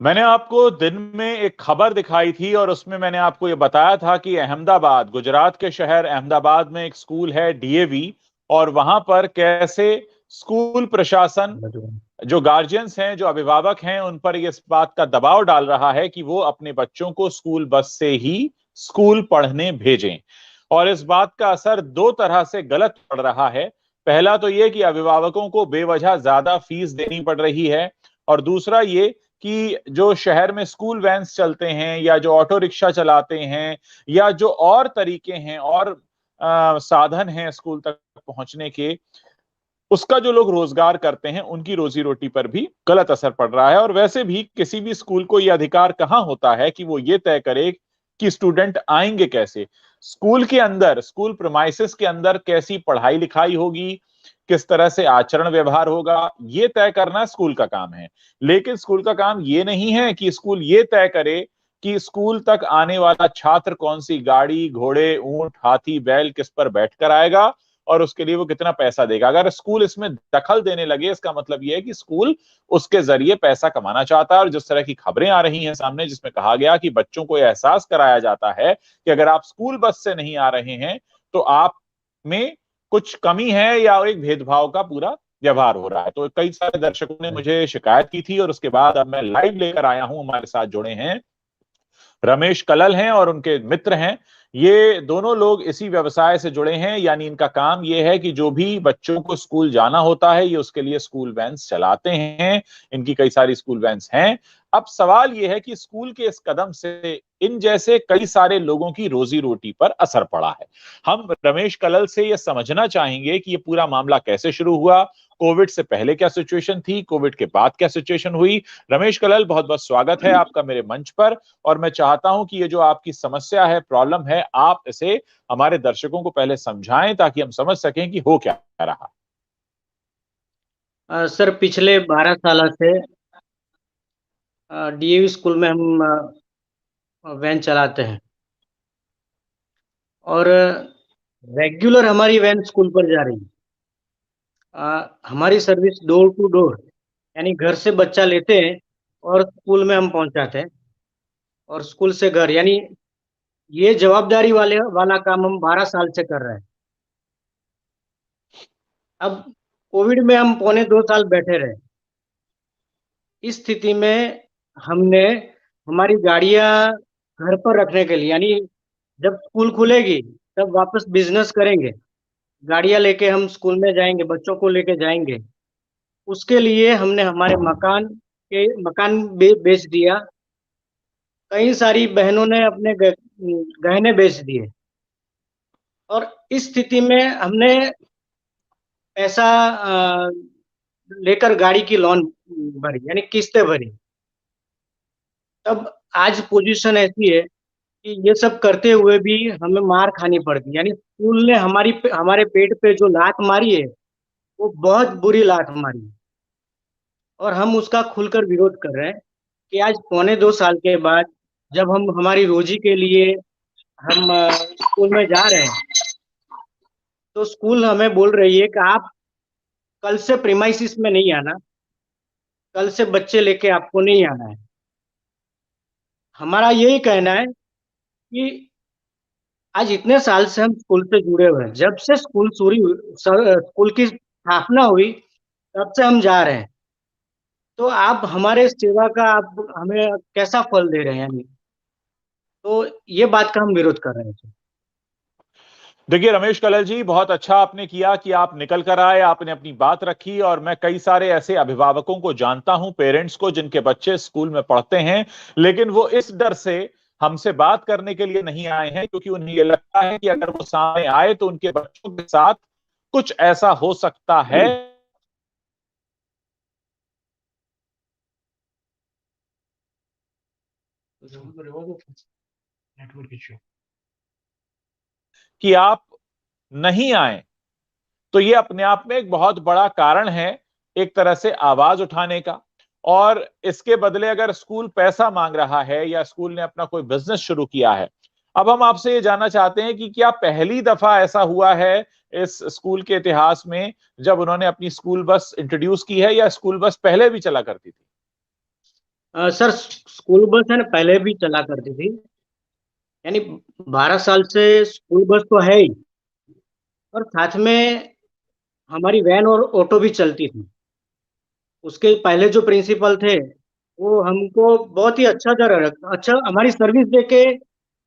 मैंने आपको दिन में एक खबर दिखाई थी और उसमें मैंने आपको ये बताया था कि अहमदाबाद, गुजरात के शहर अहमदाबाद में एक स्कूल है डीएवी, और वहां पर कैसे स्कूल प्रशासन, जो गार्जियंस हैं, जो अभिभावक हैं, उन पर इस बात का दबाव डाल रहा है कि वो अपने बच्चों को स्कूल बस से ही स्कूल पढ़ने भेजें। और इस बात का असर दो तरह से गलत पड़ रहा है। पहला तो ये कि अभिभावकों को बेवजह ज्यादा फीस देनी पड़ रही है, और दूसरा ये कि जो शहर में स्कूल वैन्स चलते हैं या जो ऑटो रिक्शा चलाते हैं या जो और तरीके हैं और साधन हैं स्कूल तक पहुंचने के, उसका जो लोग रोजगार करते हैं उनकी रोजी रोटी पर भी गलत असर पड़ रहा है। और वैसे भी किसी भी स्कूल को यह अधिकार कहां होता है कि वो ये तय करे कि स्टूडेंट आएंगे कैसे, स्कूल के अंदर, स्कूल प्रीमाइसेस के अंदर कैसी पढ़ाई लिखाई होगी, किस तरह से आचरण व्यवहार होगा, ये तय करना स्कूल का काम है। लेकिन स्कूल का काम ये नहीं है कि स्कूल ये तय करे कि स्कूल तक आने वाला छात्र कौन सी गाड़ी, घोड़े, ऊंट, हाथी, बैल किस पर बैठकर आएगा और उसके लिए वो कितना पैसा देगा। अगर स्कूल इसमें दखल देने लगे, इसका मतलब ये है कि स्कूल उसके जरिए पैसा कमाना चाहता है। और जिस तरह की खबरें आ रही हैं सामने, जिसमें कहा गया कि बच्चों को यह एहसास कराया जाता है कि अगर आप स्कूल बस से नहीं आ रहे हैं तो आप में कुछ कमी है या एक भेदभाव का पूरा व्यवहार हो रहा है। तो कई सारे दर्शकों ने मुझे शिकायत की थी और उसके बाद अब मैं लाइव लेकर आया हूं। हमारे साथ जुड़े हैं रमेश कलल हैं और उनके मित्र हैं। ये दोनों लोग इसी व्यवसाय से जुड़े हैं, यानी इनका काम ये है कि जो भी बच्चों को स्कूल जाना होता है ये उसके लिए स्कूल वैन्स चलाते हैं। इनकी कई सारी स्कूल वैन्स हैं। अब सवाल ये है कि स्कूल के इस कदम से इन जैसे कई सारे लोगों की रोजी रोटी पर असर पड़ा है। हम रमेश कलल से ये समझना चाहेंगे कि ये पूरा मामला कैसे शुरू हुआ, कोविड से पहले क्या सिचुएशन थी, कोविड के बाद क्या सिचुएशन हुई। रमेश कलल, बहुत बहुत स्वागत है आपका मेरे मंच पर। और मैं चाहता हूं कि ये जो आपकी समस्या है, प्रॉब्लम है, आप इसे हमारे दर्शकों को पहले समझाएं ताकि हम समझ सकें कि हो क्या रहा। सर, पिछले 12 साल से डीएवी स्कूल में हम वैन चलाते हैं और रेगुलर हमारी वैन स्कूल पर जा रही है। हमारी सर्विस डोर टू डोर, यानी घर से बच्चा लेते हैं और स्कूल में हम पहुंचाते हैं, और स्कूल से घर, यानी ये जवाबदारी वाला काम हम 12 साल से कर रहे हैं। अब कोविड में हम पौने 2 साल बैठे रहे। इस स्थिति में हमने हमारी गाड़ियां घर पर रखने के लिए, यानी जब स्कूल खुलेगी तब वापस बिजनेस करेंगे, गाड़ियां लेके हम स्कूल में जाएंगे, बच्चों को लेके जाएंगे। उसके लिए हमने हमारे मकान बेच दिया। कई सारी बहनों ने अपने गहने बेच दिए, और इस स्थिति में हमने पैसा लेकर गाड़ी की लोन भरी, यानी किस्तें भरी। तब आज पोजीशन ऐसी है कि ये सब करते हुए भी हमें मार खानी पड़ती, यानी स्कूल ने हमारे पेट पे जो लात मारी है, वो बहुत बुरी लात मारी है। और हम उसका खुलकर विरोध कर रहे हैं कि आज पौने 2 साल के बाद जब हम हमारी रोजी के लिए हम स्कूल में जा रहे हैं, तो स्कूल हमें बोल रही है कि आप कल से प्रीमाइसिस में नहीं आना, कल से बच्चे लेके आपको नहीं आना है। हमारा यही कहना है कि आज इतने साल से हम स्कूल से जुड़े हुए हैं, जब से स्कूल की स्थापना हुई तब से हम जा रहे हैं। तो आप हमारे सेवा का आप हमें कैसा फल दे रहे हैं, यानी तो ये बात का हम विरोध कर रहे हैं। देखिए रमेश कलल जी, बहुत अच्छा आपने किया कि आप निकल कर आए, आपने अपनी बात रखी। और मैं कई सारे ऐसे अभिभावकों को जानता हूं, पेरेंट्स को, जिनके बच्चे स्कूल में पढ़ते हैं, लेकिन वो इस डर से हमसे बात करने के लिए नहीं आए हैं क्योंकि उन्हें ये लगता है कि अगर वो सामने आए तो उनके बच्चों के साथ कुछ ऐसा हो सकता है कि आप नहीं आए। तो ये अपने आप में एक बहुत बड़ा कारण है एक तरह से आवाज उठाने का। और इसके बदले अगर स्कूल पैसा मांग रहा है या स्कूल ने अपना कोई बिजनेस शुरू किया है, अब हम आपसे ये जानना चाहते हैं कि क्या पहली दफा ऐसा हुआ है इस स्कूल के इतिहास में जब उन्होंने अपनी स्कूल बस इंट्रोड्यूस की है, या स्कूल बस पहले भी चला करती थी? सर स्कूल बस है ना, पहले भी चला करती थी। यानी 12 साल से स्कूल बस तो है ही, और साथ में हमारी वैन और ऑटो भी चलती थी। उसके पहले जो प्रिंसिपल थे, वो हमको बहुत ही अच्छा हमारी सर्विस देके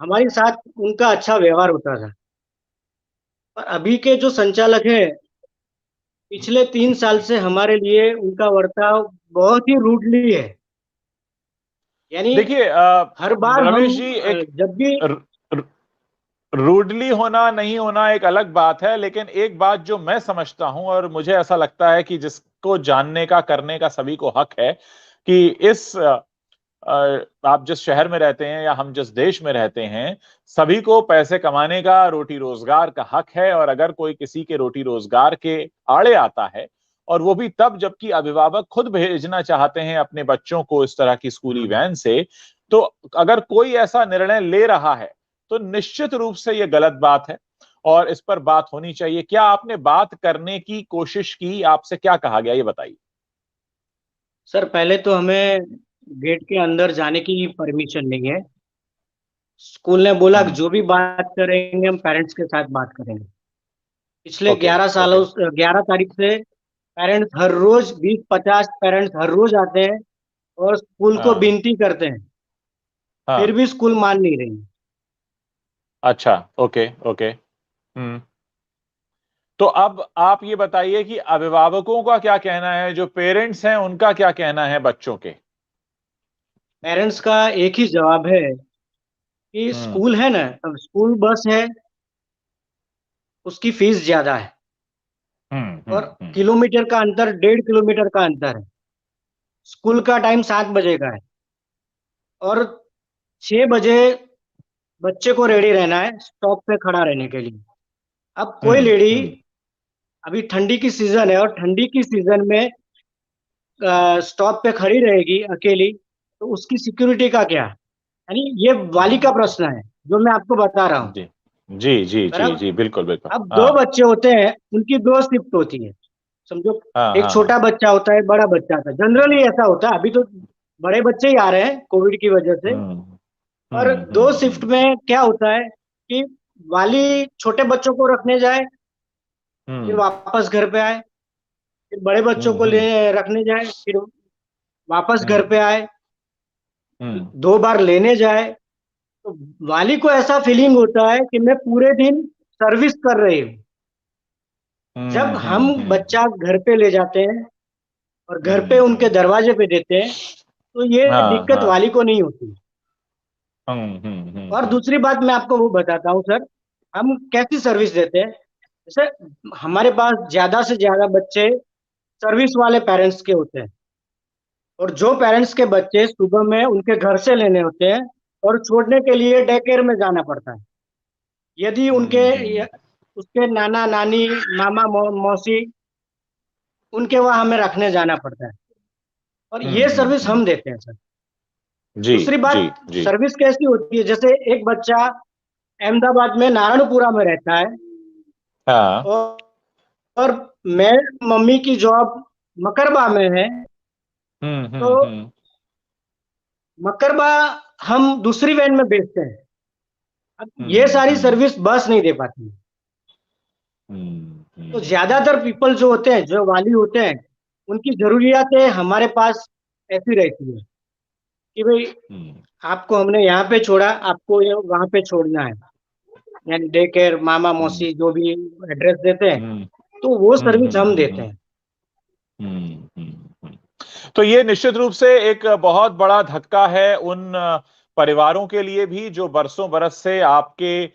हमारे साथ उनका अच्छा व्यवहार होता था। और अभी के जो संचालक है, पिछले 3 साल से हमारे लिए उनका बर्ताव बहुत ही रूडली है। यानी देखिए हर बार हम रमेश जी, एक जब भी रूडली होना नहीं होना एक अलग बात है, लेकिन एक बात जो मैं समझता हूं और मुझे ऐसा लगता है कि जिसको जानने का करने का सभी को हक है कि इस आप जिस शहर में रहते हैं या हम जिस देश में रहते हैं, सभी को पैसे कमाने का, रोटी रोजगार का हक है। और अगर कोई किसी के रोटी रोजगार के आड़े आता है, और वो भी तब जबकि अभिभावक खुद भेजना चाहते हैं अपने बच्चों को इस तरह की स्कूली वैन से, तो अगर कोई ऐसा निर्णय ले रहा है तो निश्चित रूप से यह गलत बात है और इस पर बात होनी चाहिए। क्या आपने बात करने की कोशिश की? आपसे क्या कहा गया, ये बताइए। सर, पहले तो हमें गेट के अंदर जाने की परमिशन नहीं है। स्कूल ने बोला कि हम्म। जो भी बात करेंगे हम पेरेंट्स के साथ बात करेंगे। पिछले ओके। 11 सालों ओके। 11 तारीख से पेरेंट्स हर रोज 20-50 पेरेंट्स हर रोज आते हैं और स्कूल को हाँ। विनती करते हैं। फिर हाँ। भी स्कूल मान नहीं रही। अच्छा। ओके। ओके। हम्म। तो अब आप ये बताइए कि अभिभावकों का क्या कहना है, जो पेरेंट्स हैं उनका क्या कहना है बच्चों के? पेरेंट्स का एक ही जवाब है कि हम्म। स्कूल है ना, अब स्कूल बस है, उसकी फीस ज्यादा है। हम्म। और हम्म। किलोमीटर का अंतर, 1.5 किलोमीटर का अंतर है। स्कूल का टाइम 7 बजे का है, और 6 बजे बच्चे को रेडी रहना है स्टॉप पे खड़ा रहने के लिए। अब कोई हम्म। लेडी, हम्म। अभी ठंडी की सीजन है और ठंडी की सीजन में स्टॉप पे खड़ी रहेगी अकेली, तो उसकी सिक्योरिटी का क्या? यानी ये वाली का हम्म। प्रश्न है जो मैं आपको बता रहा हूँ। जी जी जी पर जी अब जी, बिल्कुल बिल्कुल। अब दो हाँ। बच्चे होते हैं, उनकी दो शिफ्ट होती है। समझो, हाँ। एक हाँ। हाँ। छोटा बच्चा होता है, बड़ा बच्चा होता है। जनरली ऐसा होता है, अभी तो बड़े बच्चे ही आ रहे हैं कोविड की वजह से। हम्म। और हम्म। दो शिफ्ट में क्या होता है कि वाली छोटे बच्चों को रखने जाए, फिर हम्म। वापस घर पे आए, फिर बड़े बच्चों को ले हम्म। रखने जाए, फिर वापस घर हम्म। पे आए, हम्म। 2 बार लेने जाए। तो वाली को ऐसा फीलिंग होता है कि मैं पूरे दिन सर्विस कर रही हूँ। जब हम हम्म। बच्चा घर पे ले जाते हैं और घर पे उनके हम्म। दरवाजे पे देते हैं, तो ये हाँ। दिक्कत हाँ। वाली को नहीं होती। और हम्म। दूसरी बात मैं आपको वो बताता हूँ सर, हम कैसी सर्विस देते हैं। जैसे हमारे पास ज्यादा से ज्यादा बच्चे सर्विस वाले पेरेंट्स के होते हैं, और जो पेरेंट्स के बच्चे सुबह में उनके घर से लेने होते हैं और छोड़ने के लिए डे केयर में जाना पड़ता है। यदि हम्म। उसके नाना नानी, मामा मौसी, उनके वहां हमें रखने जाना पड़ता है, और ये सर्विस हम्म। हम देते हैं सर। जी दूसरी जी बात, जी। सर्विस कैसी होती है, जैसे एक बच्चा अहमदाबाद में नारायणपुरा में रहता है, हाँ। और मैं मम्मी की जॉब मकरबा में है, तो हम्म। मकरबा हम दूसरी वैन में भेजते हैं। अब ये सारी हम्म। सर्विस बस नहीं दे पाती। तो हम्म। ज्यादातर पीपल जो होते हैं, जो वाली होते हैं, उनकी जरूरियातें हमारे पास ऐसी रहती है कि भाई हम्म। आपको हमने यहाँ पे छोड़ा, आपको ये वहां पे छोड़ना है। यानी डे केयर, मामा हम्म। मौसी जो भी एड्रेस देते हैं, हम्म। तो वो हम्म। सर्विस हम देते हैं। तो ये निश्चित रूप से एक बहुत बड़ा धक्का है उन परिवारों के लिए भी जो बरसों बरस से आपके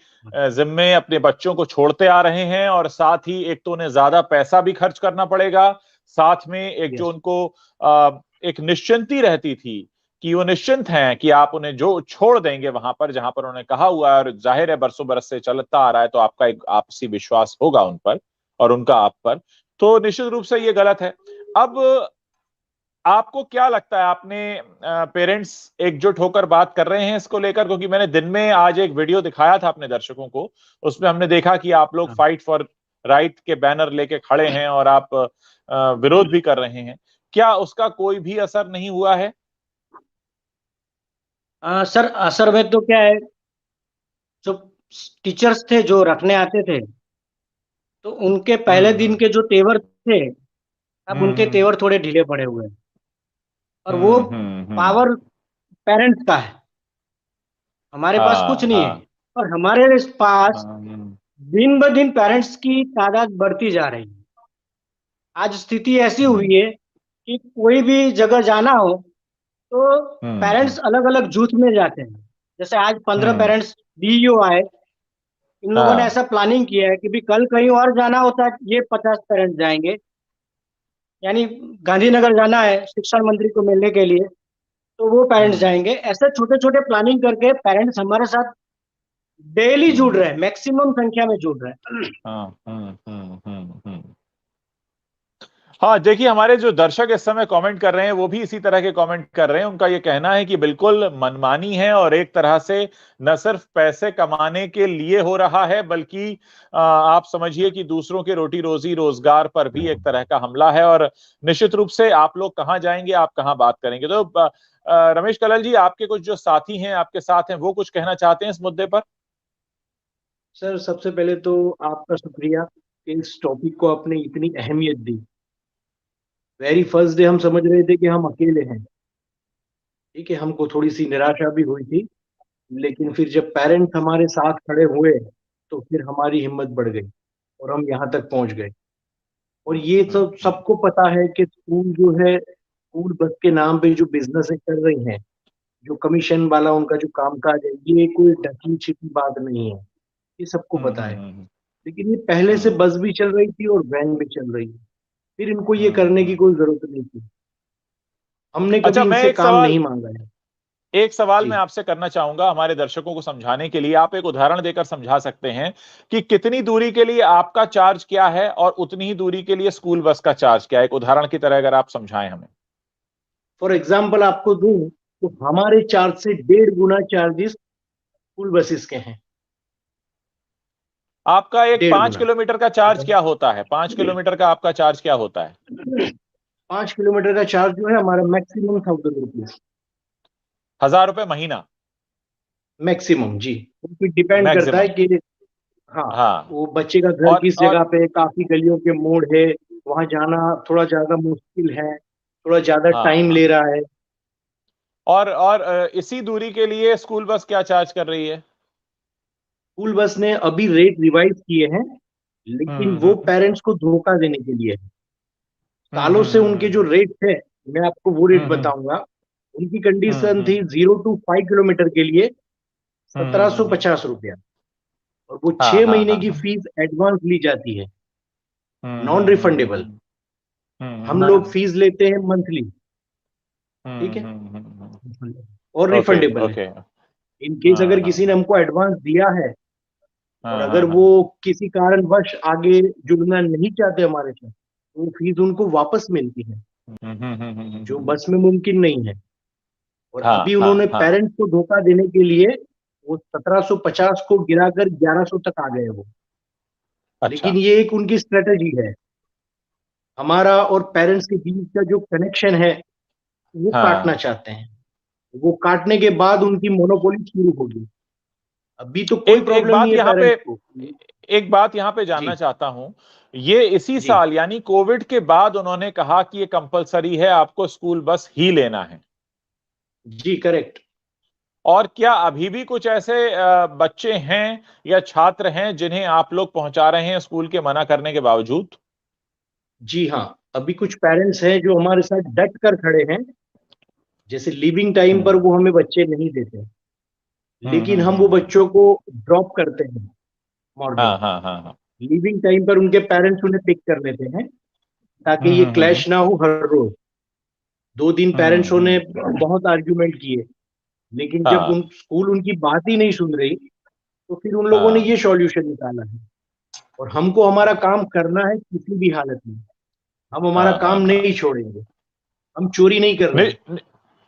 जिम्मे अपने बच्चों को छोड़ते आ रहे हैं, और साथ ही एक तो उन्हें ज्यादा पैसा भी खर्च करना पड़ेगा, साथ में एक जो यस। उनको एक निश्चिंती रहती थी कि वो निश्चिंत हैं कि आप उन्हें जो छोड़ देंगे वहां पर जहां पर उन्हें कहा हुआ है, और जाहिर है बरसों बरस से चलता आ रहा है, तो आपका एक आपसी विश्वास होगा उन पर और उनका आप पर। तो निश्चित रूप से ये गलत है। अब आपको क्या लगता है, आपने पेरेंट्स एकजुट होकर बात कर रहे हैं इसको लेकर? क्योंकि मैंने दिन में आज एक वीडियो दिखाया था अपने दर्शकों को, उसमें हमने देखा कि आप लोग हाँ। फाइट फॉर राइट के बैनर लेके खड़े हैं और आप विरोध भी कर रहे हैं। क्या उसका कोई भी असर नहीं हुआ है? सर असर में तो क्या है, जो टीचर्स थे जो रखने आते थे, तो उनके पहले दिन हम्म के जो तेवर थे, अब उनके हम्म तेवर थोड़े ढीले पड़े हुए हैं। और वो हम्म। पावर पेरेंट्स का है, हमारे पास कुछ हाँ नहीं है। हाँ। और हमारे पास हम्म दिन ब दिन पेरेंट्स की तादाद बढ़ती जा रही है। आज स्थिति ऐसी हम्म हुई है कि कोई भी जगह जाना हो तो हम्म पेरेंट्स अलग अलग जूथ में जाते हैं। जैसे आज 15 हम्म, पेरेंट्स डीईओ आए, इन लोगों ने हाँ। ऐसा प्लानिंग किया है कि भी कल कहीं और जाना होता है, ये 50 पेरेंट्स जाएंगे। यानी गांधीनगर जाना है शिक्षा मंत्री को मिलने के लिए, तो वो पेरेंट्स हम्म जाएंगे। ऐसे छोटे छोटे प्लानिंग करके पेरेंट्स हमारे साथ डेली जुड़ हम्म रहे हैं, मैक्सिमम संख्या में जुड़ रहे हैं। हाँ हाँ, देखिए हमारे जो दर्शक इस समय कमेंट कर रहे हैं वो भी इसी तरह के कमेंट कर रहे हैं। उनका ये कहना है कि बिल्कुल मनमानी है और एक तरह से न सिर्फ पैसे कमाने के लिए हो रहा है, बल्कि आप समझिए कि दूसरों के रोटी रोजी रोजगार पर भी एक तरह का हमला है। और निश्चित रूप से आप लोग कहाँ जाएंगे, आप कहाँ बात करेंगे। तो रमेश कलल जी, आपके कुछ जो साथी हैं आपके साथ हैं, वो कुछ कहना चाहते हैं इस मुद्दे पर। सर सबसे पहले तो आपका शुक्रिया कि इस टॉपिक को आपने इतनी अहमियत दी। वेरी फर्स्ट डे हम समझ रहे थे कि हम अकेले हैं, ठीक है, हमको थोड़ी सी निराशा भी हुई थी। लेकिन फिर जब पेरेंट्स हमारे साथ खड़े हुए तो फिर हमारी हिम्मत बढ़ गई और हम यहाँ तक पहुंच गए। और ये सब हम्म सबको पता है कि स्कूल जो है, स्कूल बस के नाम पे जो बिजनेस कर रही हैं, जो कमीशन वाला उनका जो कामकाज है, ये कोई ढकी छिपी बात नहीं है, ये सबको हम्म पता है। हम्म लेकिन ये पहले से हम्म बस भी चल रही थी और वैन भी चल रही थी, फिर इनको ये करने की हम्म। कोई जरूरत नहीं थी। हमने कभी अच्छा, मैं इनसे एक काम सवाल नहीं मांगा है। एक सवाल मैं जी आपसे करना चाहूंगा हमारे दर्शकों को समझाने के लिए। आप एक उदाहरण देकर समझा सकते हैं कि कितनी दूरी के लिए आपका चार्ज क्या है और उतनी ही दूरी के लिए स्कूल बस का चार्ज क्या है, एक उदाहरण की तरह अगर आप समझाएं हमें। फॉर एग्जाम्पल आपको दूं तो हमारे चार्ज से 1.5 गुना चार्जेस स्कूल बसेस के हैं। आपका एक डेढ़ 5 गुना किलोमीटर का चार्ज क्या होता है? 5 किलोमीटर का आपका चार्ज क्या होता है? 5 किलोमीटर का चार्ज जो है हमारा मैक्सिमम 1,000 रुपीज। 1,000 रुपए महीना? मैक्सिमम जी, वो फिर डिपेंड करता है मैक्सिमम। कि हाँ, हाँ। वो बच्चे का घर किस और जगह पे है, काफी गलियों के मोड़ है, वहां जाना थोड़ा ज्यादा मुश्किल है, थोड़ा ज्यादा हाँ टाइम हाँ। ले रहा है। और इसी दूरी के लिए स्कूल बस क्या चार्ज कर रही है? स्कूल बस ने अभी रेट रिवाइज किए हैं, लेकिन वो हम्म पेरेंट्स को धोखा देने के लिए है। हम्म सालों से उनके जो हम्म रेट थे, मैं आपको वो रेट हम्म बताऊंगा। उनकी हम्म कंडीशन हम्म थी 0 to 5 किलोमीटर के लिए सत्रह सौ हम्म। पचास रुपया और वो हाँ छह हाँ महीने हाँ की हाँ। फीस एडवांस ली जाती है, हम्म नॉन हम्म हम्म रिफंडेबल। हम्म हम लोग हम्म फीस लेते हैं मंथली, ठीक है, हम्म। और ओके रिफंडेबल है। ओके। इन केस हाँ अगर हाँ किसी ने हाँ हमको एडवांस दिया है और हाँ अगर हाँ वो हाँ। किसी कारणवश आगे जुड़ना नहीं चाहते हमारे साथ, तो वो फीस उनको वापस मिलती है, जो बस में मुमकिन नहीं है। और हाँ अभी हाँ उन्होंने हाँ। पेरेंट्स को धोखा देने के लिए वो 1750 को गिराकर 1100 तक आ गए वो। अच्छा। लेकिन ये एक उनकी स्ट्रेटेजी है। हमारा और पेरेंट्स के बीच का जो कनेक्शन है वो काटना हाँ। चाहते हैं। वो काटने के बाद उनकी मोनोपोली शुरू होगी। अभी तो कोई एक एक प्रॉब्लम नहीं बात है यहाँ पे पेरेंट्स को। एक बात यहाँ पे जानना जी चाहता हूं। ये इसी जी साल यानी कोविड के बाद उन्होंने कहा कि ये कंपलसरी है, आपको स्कूल बस ही लेना है। जी करेक्ट। और क्या अभी भी कुछ ऐसे बच्चे हैं या छात्र हैं जिन्हें आप लोग पहुंचा रहे हैं स्कूल के मना करने के बावजूद? जी हाँ, अभी कुछ पेरेंट्स हैं जो हमारे साथ डट कर खड़े हैं। जैसे लिविंग टाइम पर हम्म वो हमें बच्चे नहीं देते, लेकिन हम वो हम्म। बच्चों को ड्रॉप करते हैं मॉर्निंग। हाँ हाँ हाँ हाँ। लिविंग टाइम पर उनके पेरेंट्स उन्हें पिक कर लेते हैं, ताकि ये हम्म। क्लैश ना हो हर रोज। 2 दिन पेरेंट्सों ने हम्म। बहुत आर्ग्यूमेंट किए, लेकिन जब हाँ उन स्कूल उनकी बात ही नहीं सुन रही, तो फिर उन लोगों ने हाँ ये सॉल्यूशन निकाला है। और हमको हमारा काम करना है किसी भी हालत में, हम हमारा हाँ काम हाँ हाँ। नहीं छोड़ेंगे। हम चोरी नहीं कर रहे नि, हैं। नि,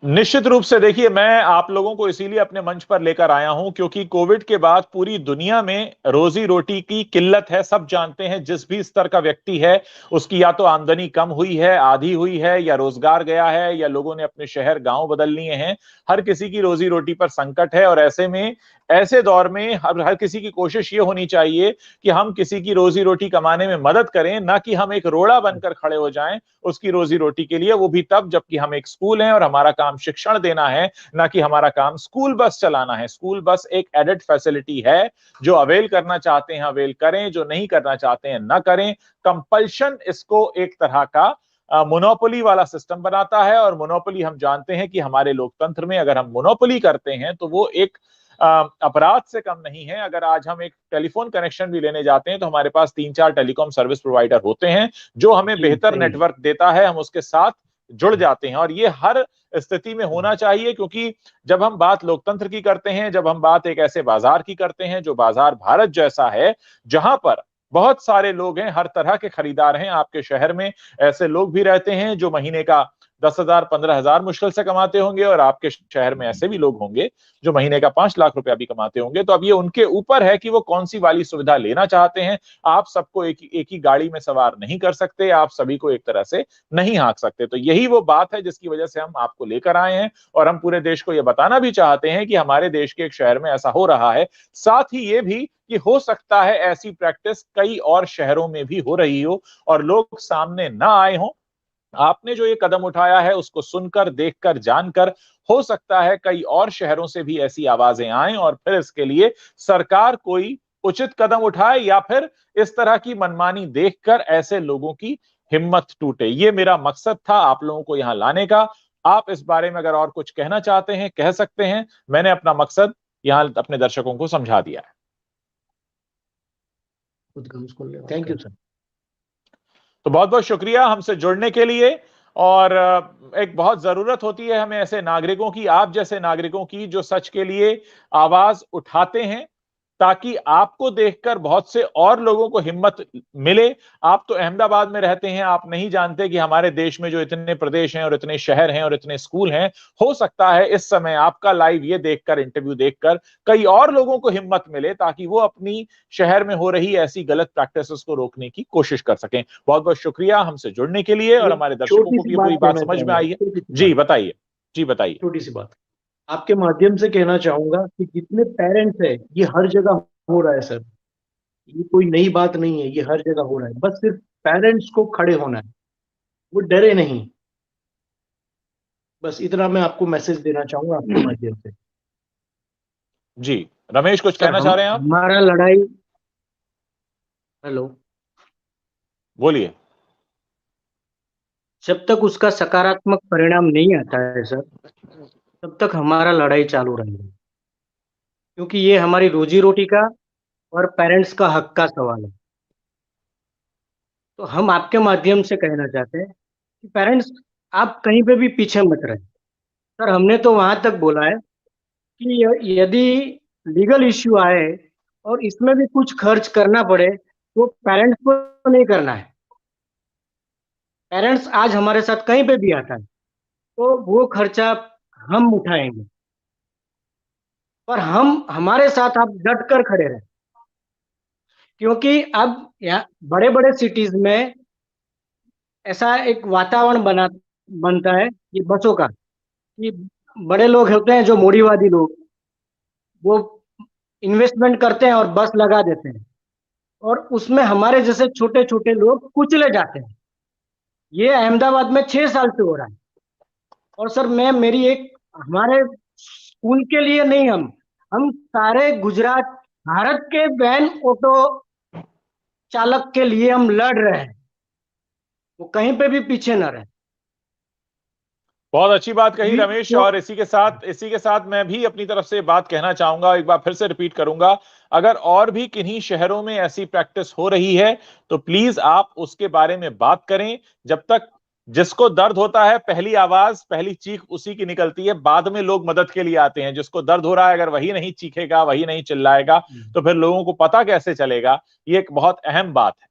निश्चित रूप से देखिए, मैं आप लोगों को इसीलिए अपने मंच पर लेकर आया हूं क्योंकि कोविड के बाद पूरी दुनिया में रोजी रोटी की किल्लत है। सब जानते हैं, जिस भी स्तर का व्यक्ति है उसकी या तो आमदनी कम हुई है, आधी हुई है, या रोजगार गया है, या लोगों ने अपने शहर गांव बदल लिए हैं। हर किसी की रोजी रोटी पर संकट है और ऐसे में, ऐसे दौर में हर किसी की कोशिश ये होनी चाहिए कि हम किसी की रोजी रोटी कमाने में मदद करें, ना कि हम एक रोड़ा बनकर खड़े हो जाएं उसकी रोजी रोटी के लिए। वो भी तब जबकि हम एक स्कूल हैं और हमारा काम शिक्षण देना है, ना कि हमारा काम स्कूल बस चलाना है। स्कूल बस एक एडेड फैसिलिटी है, जो अवेल करना चाहते हैं अवेल करें, जो नहीं करना चाहते हैं ना करें। कंपल्शन इसको एक तरह का मोनोपोली वाला सिस्टम बनाता है, और मोनोपोली हम जानते हैं कि हमारे लोकतंत्र में अगर हम मोनोपोली करते हैं तो वो एक अपराध से कम नहीं है। अगर आज हम एक टेलीफोन कनेक्शन भी लेने जाते हैं तो हमारे पास 3-4 टेलीकॉम सर्विस प्रोवाइडर होते हैं जो हमें बेहतर नेटवर्क देता है, हम उसके साथ जुड़ जाते हैं। और ये हर स्थिति में होना चाहिए, क्योंकि जब हम बात लोकतंत्र की करते हैं, जब हम बात एक ऐसे बाजार की करते हैं जो बाजार भारत जैसा है, जहां पर बहुत सारे लोग हैं, हर तरह के खरीदार हैं। आपके शहर में ऐसे लोग भी रहते हैं जो महीने का 10,000 15,000 मुश्किल से कमाते होंगे, और आपके शहर में ऐसे भी लोग होंगे जो महीने का 5 लाख रुपया भी कमाते होंगे। तो अब ये उनके ऊपर है कि वो कौन सी वाली सुविधा लेना चाहते हैं। आप सबको एक ही गाड़ी में सवार नहीं कर सकते, आप सभी को एक तरह से नहीं हाँक सकते। तो यही वो बात है जिसकी वजह से हम आपको लेकर आए हैं, और हम पूरे देश को ये बताना भी चाहते हैं कि हमारे देश के एक शहर में ऐसा हो रहा है। साथ ही ये भी कि हो सकता है ऐसी प्रैक्टिस कई और शहरों में भी हो रही हो और लोग सामने ना आए हों। आपने जो ये कदम उठाया है उसको सुनकर, देखकर, जानकर, हो सकता है कई और शहरों से भी ऐसी आवाजें आएं और फिर इसके लिए सरकार कोई उचित कदम उठाए, या फिर इस तरह की मनमानी देखकर ऐसे लोगों की हिम्मत टूटे। ये मेरा मकसद था आप लोगों को यहां लाने का। आप इस बारे में अगर और कुछ कहना चाहते हैं कह सकते हैं। मैंने अपना मकसद यहां अपने दर्शकों को समझा दिया है। Thank you sir. तो बहुत बहुत शुक्रिया हमसे जुड़ने के लिए। और एक बहुत जरूरत होती है हमें ऐसे नागरिकों की, आप जैसे नागरिकों की, जो सच के लिए आवाज उठाते हैं, ताकि आपको देखकर बहुत से और लोगों को हिम्मत मिले। आप तो अहमदाबाद में रहते हैं, आप नहीं जानते कि हमारे देश में जो इतने प्रदेश हैं और इतने शहर हैं और इतने स्कूल हैं, हो सकता है इस समय आपका लाइव ये देखकर, इंटरव्यू देखकर कई और लोगों को हिम्मत मिले, ताकि वो अपनी शहर में हो रही ऐसी गलत प्रैक्टिसेस को रोकने की कोशिश कर सकें। बहुत बहुत शुक्रिया हमसे जुड़ने के लिए, और हमारे दर्शकों छोटी को सी भी ये बात पूरी बात कहना समझ में चाहूंगा, आई है। जी बताइए, जी बताइए। छोटी सी बात आपके माध्यम से कहना चाहूंगा कि जितने पेरेंट्स है, ये हर जगह हो रहा है सर। ये कोई नई बात नहीं है, ये हर जगह हो रहा है। बस सिर्फ पेरेंट्स को खड़े होना है, वो डरे नहीं। बस इतना मैं आपको मैसेज देना चाहूंगा आपके माध्यम से। जी रमेश, कुछ सर कहना चाह रहे हैं आप? हमारा लड़ाई। हेलो। बोलिए। जब तक उसका सकारात्मक परिणाम नहीं आता है सर, तब तक हमारा लड़ाई चालू रहेगा, क्योंकि ये हमारी रोजी रोटी का और पेरेंट्स का हक का सवाल है। तो हम आपके माध्यम से कहना चाहते हैं कि पेरेंट्स, आप कहीं पे भी पीछे मत रहे। सर हमने तो वहां तक बोला है कि यदि लीगल इश्यू आए और इसमें भी कुछ खर्च करना पड़े तो पेरेंट्स को नहीं करना है। पेरेंट्स आज हमारे साथ कहीं पे भी आता है तो वो खर्चा हम उठाएंगे, पर हम हमारे साथ आप डट कर खड़े रहे, क्योंकि अब यहाँ बड़े बड़े सिटीज में ऐसा एक वातावरण बनता है ये बसों का, कि बड़े लोग होते हैं जो मूढ़ीवादी लोग, वो इन्वेस्टमेंट करते हैं और बस लगा देते हैं, और उसमें हमारे जैसे छोटे छोटे लोग कुचले जाते हैं। ये अहमदाबाद में 6 साल से हो रहा है। और सर मैं मेरी एक, हमारे स्कूल के लिए नहीं, हम सारे गुजरात, भारत के वैन ऑटो चालक के लिए हम लड़ रहे हैं, वो कहीं पे भी पीछे न रहे। बहुत अच्छी बात कही रमेश, तो और इसी के साथ मैं भी अपनी तरफ से बात कहना चाहूंगा, एक बार फिर से रिपीट करूंगा। अगर और भी किन्हीं शहरों में ऐसी प्रैक्टिस हो रही है तो प्लीज आप उसके बारे में बात करें। जब तक जिसको दर्द होता है, पहली आवाज, पहली चीख उसी की निकलती है, बाद में लोग मदद के लिए आते हैं। जिसको दर्द हो रहा है, अगर वही नहीं चीखेगा, वही नहीं चिल्लाएगा, तो फिर लोगों को पता कैसे चलेगा? ये एक बहुत अहम बात है।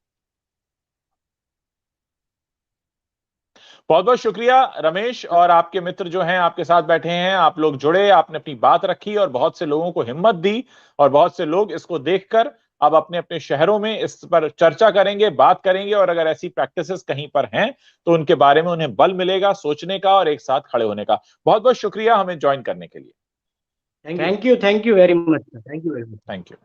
बहुत बहुत शुक्रिया रमेश, और आपके मित्र जो हैं आपके साथ बैठे हैं, आप लोग जुड़े, आपने अपनी बात रखी और बहुत से लोगों को हिम्मत दी, और बहुत से लोग इसको देखकर अब अपने अपने शहरों में इस पर चर्चा करेंगे, बात करेंगे, और अगर ऐसी प्रैक्टिसेस कहीं पर हैं तो उनके बारे में उन्हें बल मिलेगा सोचने का और एक साथ खड़े होने का। बहुत बहुत शुक्रिया हमें ज्वाइन करने के लिए। Thank you very much sir, thank you very much. Thank you.